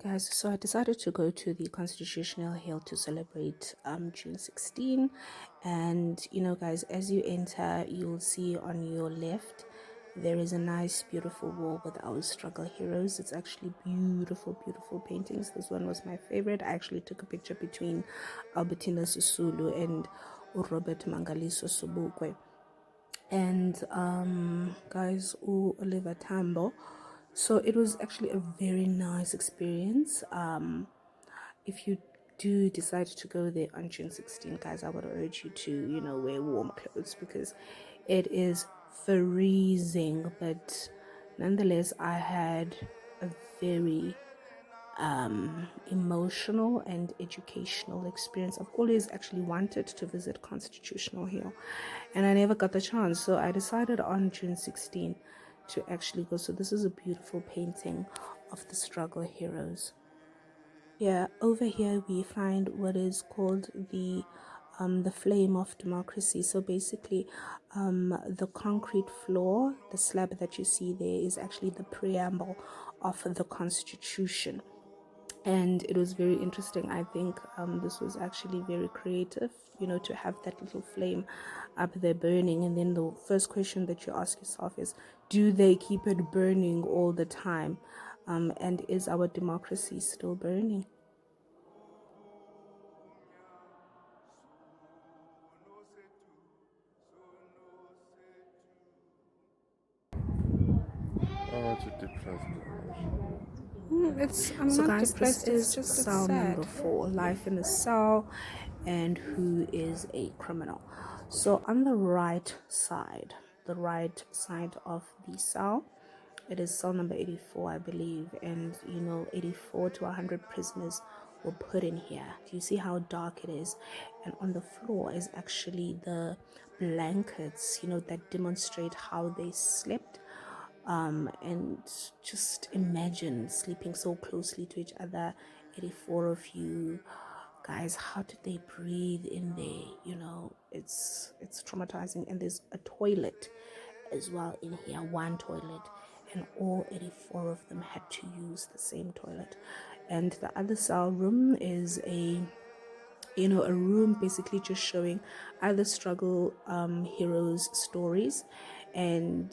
guys, so I decided to go to the Constitutional Hill to celebrate June 16. And guys, as you enter, you'll see on your left there is a nice beautiful wall with our struggle heroes. It's actually beautiful paintings. This one was my favorite. I actually took a picture between Albertina Sisulu and Robert Mangaliso Sobukwe. And guys, Oliver Tambo. So it was actually a very nice experience. If you do decide to go there on June 16, guys, I would urge you to wear warm clothes because it is freezing. But nonetheless, I had a very emotional and educational experience. I've always actually wanted to visit Constitutional Hill and I never got the chance, so I decided on June 16 to actually go. So this is a beautiful painting of the struggle heroes. Yeah, over here we find what is called the flame of democracy. So basically the concrete floor, the slab that you see there, is actually the preamble of the Constitution. And it was very interesting. I think this was actually very creative, to have that little flame up there burning. And then the first question that you ask yourself is, do they keep it burning all the time? And is our democracy still burning? Oh, it's a depressed. I'm so not guys, depressed. This is just cell number 4, life in a cell, and who is a criminal. So on the right side of the cell, it is cell number 84, I believe, and 84 to 100 prisoners were put in here. Do you see how dark it is? And on the floor is actually the blankets, that demonstrate how they slept. And just imagine sleeping so closely to each other, 84 of you guys. How did they breathe in there? It's traumatizing. And there's a toilet as well in here, one toilet, and all 84 of them had to use the same toilet. And the other cell room is a room basically just showing other struggle heroes' stories. And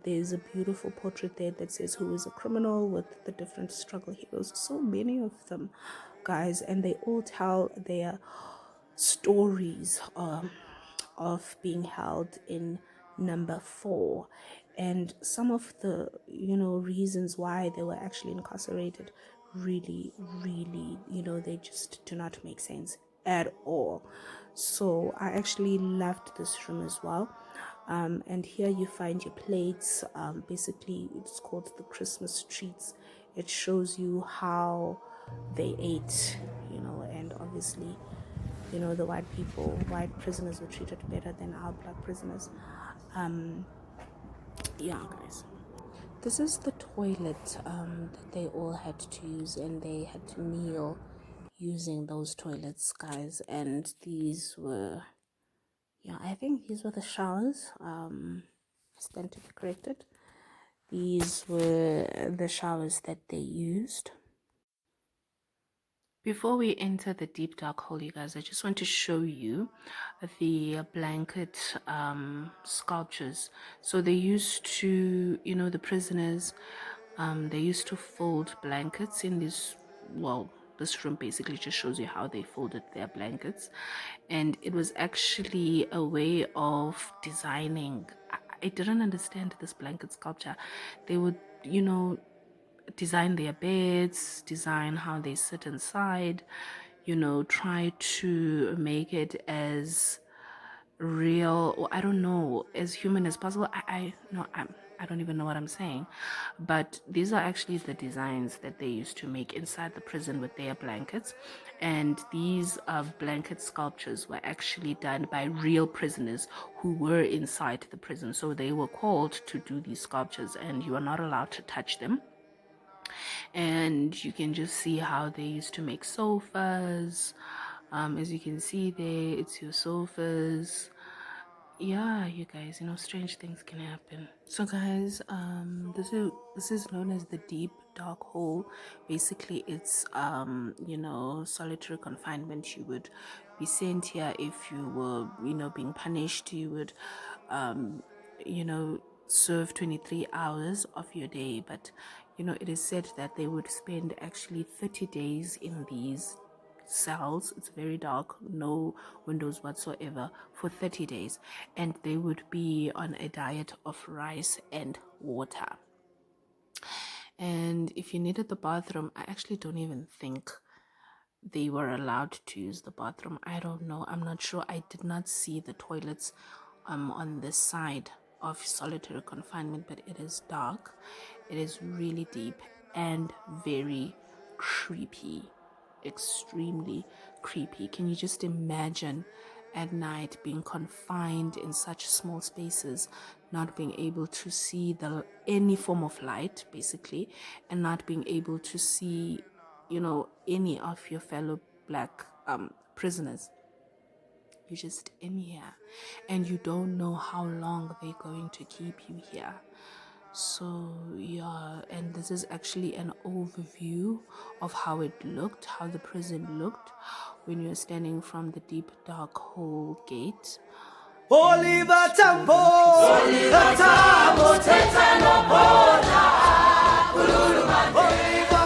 there's a beautiful portrait there that says who is a criminal, with the different struggle heroes, so many of them, guys, and they all tell their stories of being held in number 4, and some of the reasons why they were actually incarcerated really they just do not make sense at all. So I actually loved this room as well. And here you find your plates. Basically it's called the Christmas treats. It shows you how they ate, and obviously the white prisoners were treated better than our black prisoners. Yeah, guys, this is the toilet that they all had to use, and they had to kneel using those toilets, guys. And these were, I think these were the showers. Stand to be corrected. These were the showers that they used. Before we enter the deep dark hole, you guys, I just want to show you the blanket sculptures. So they used to, the prisoners, they used to fold blankets in this, this room basically just shows you how they folded their blankets. And it was actually a way of designing. I didn't understand this blanket sculpture. They would, design their beds, design how they sit inside, try to make it as real, or I don't know, as human as possible. I don't even know what I'm saying, but these are actually the designs that they used to make inside the prison with their blankets. And these blanket sculptures were actually done by real prisoners who were inside the prison. So they were called to do these sculptures, and you are not allowed to touch them. And you can just see how they used to make sofas. As you can see there, it's your sofas. Yeah, you guys, strange things can happen. So guys, this is known as the deep dark hole. Basically, it's solitary confinement. You would be sent here if you were being punished. You would serve 23 hours of your day, but it is said that they would spend actually 30 days in these cells. It's very dark, no windows whatsoever, for 30 days, and they would be on a diet of rice and water. And if you needed the bathroom, I actually don't even think they were allowed to use the bathroom. I don't know, I'm not sure. I did not see the toilets on this side of solitary confinement, but it is dark, it is really deep, and very creepy, extremely creepy. Can you just imagine at night being confined in such small spaces, not being able to see any form of light, basically, and not being able to see any of your fellow black prisoners? You're just in here and you don't know how long they're going to keep you here. So yeah, and this is actually an overview of how it looked, how the prison looked when you're standing from the deep dark hole gate. Oliver Tambo, Oliver Tambo, Tetano Boda, Oliver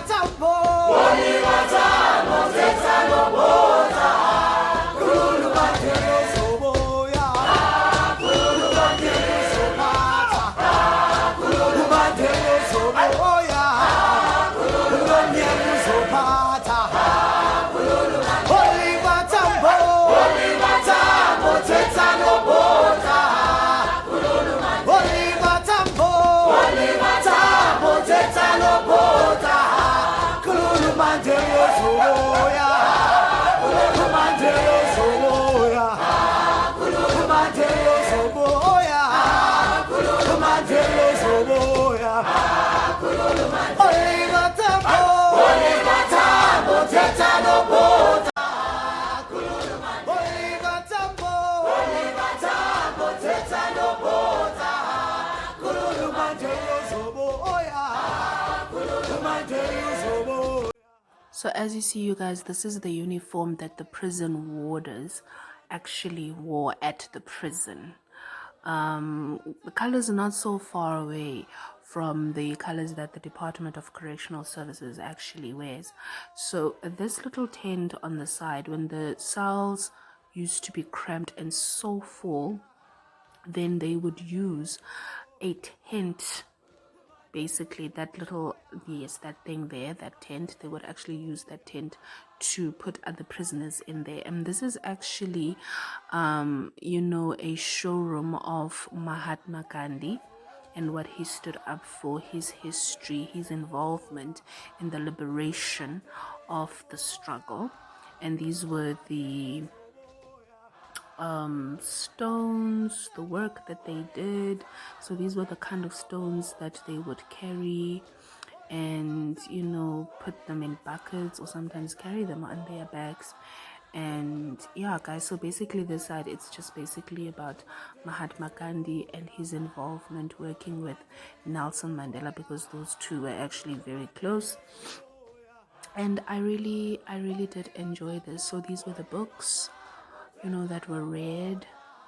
Tambo, Oliver Tambo, Tetano Boda, So as you see, you guys, this is the uniform that the prison warders actually wore at the prison. The colors are not so far away from the colors that the Department of Correctional Services actually wears. So this little tent on the side, when the cells used to be cramped and so full, then they would use a tent. Basically, that little, yes, that thing there, that tent, they would actually use that tent to put other prisoners in there. And this is actually, a showroom of Mahatma Gandhi and what he stood up for, his history, his involvement in the liberation of the struggle. And these were the stones, the work that they did. So these were the kind of stones that they would carry and put them in buckets or sometimes carry them on their backs. And yeah, guys, so basically this side, it's just basically about Mahatma Gandhi and his involvement working with Nelson Mandela, because those two were actually very close. And I really did enjoy this. So these were the books that were read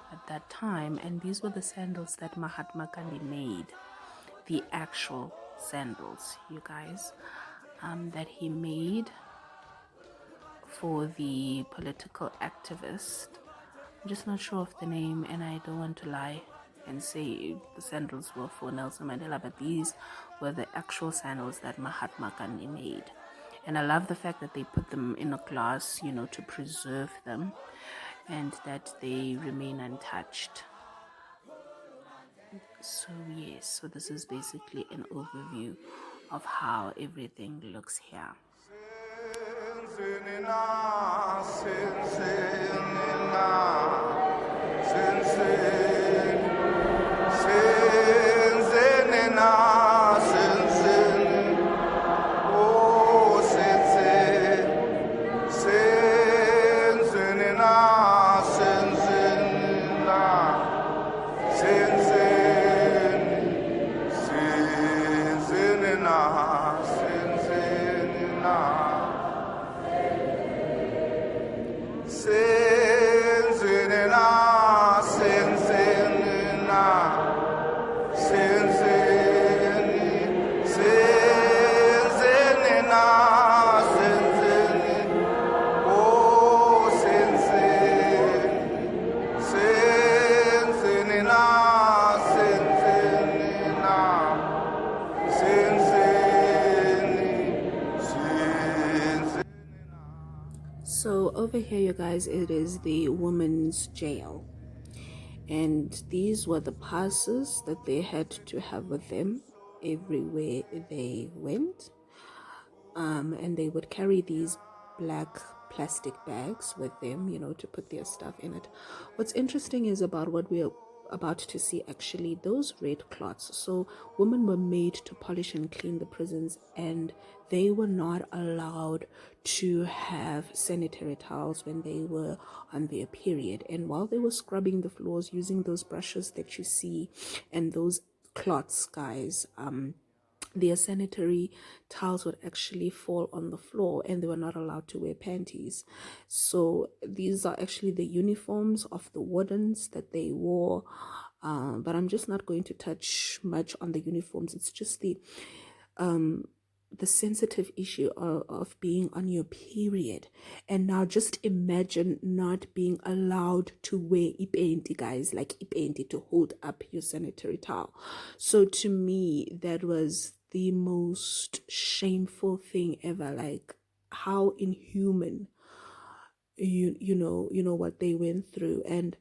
at that time, and these were the sandals that Mahatma Gandhi made, the actual sandals, you guys, that he made for the political activist. I'm just not sure of the name, and I don't want to lie and say the sandals were for Nelson Mandela, but these were the actual sandals that Mahatma Gandhi made. And I love the fact that they put them in a glass, to preserve them, and that they remain untouched. So yes, so this is basically an overview of how everything looks here. Sin, So over here, you guys, it is the women's jail. And these were the passes that they had to have with them everywhere they went. And they would carry these black plastic bags with them, to put their stuff in it. What's interesting is about what we're about to see, actually, those red cloths. So women were made to polish and clean the prisons, and they were not allowed to have sanitary towels when they were on their period. And while they were scrubbing the floors using those brushes that you see and those cloths, guys, their sanitary towels would actually fall on the floor, and they were not allowed to wear panties. So these are actually the uniforms of the wardens that they wore, but I'm just not going to touch much on the uniforms. It's just the sensitive issue of being on your period. And now just imagine not being allowed to wear ipenti, guys, like ipenti, to hold up your sanitary towel. So to me, that was the most shameful thing ever. Like, how inhuman, you know what they went through. And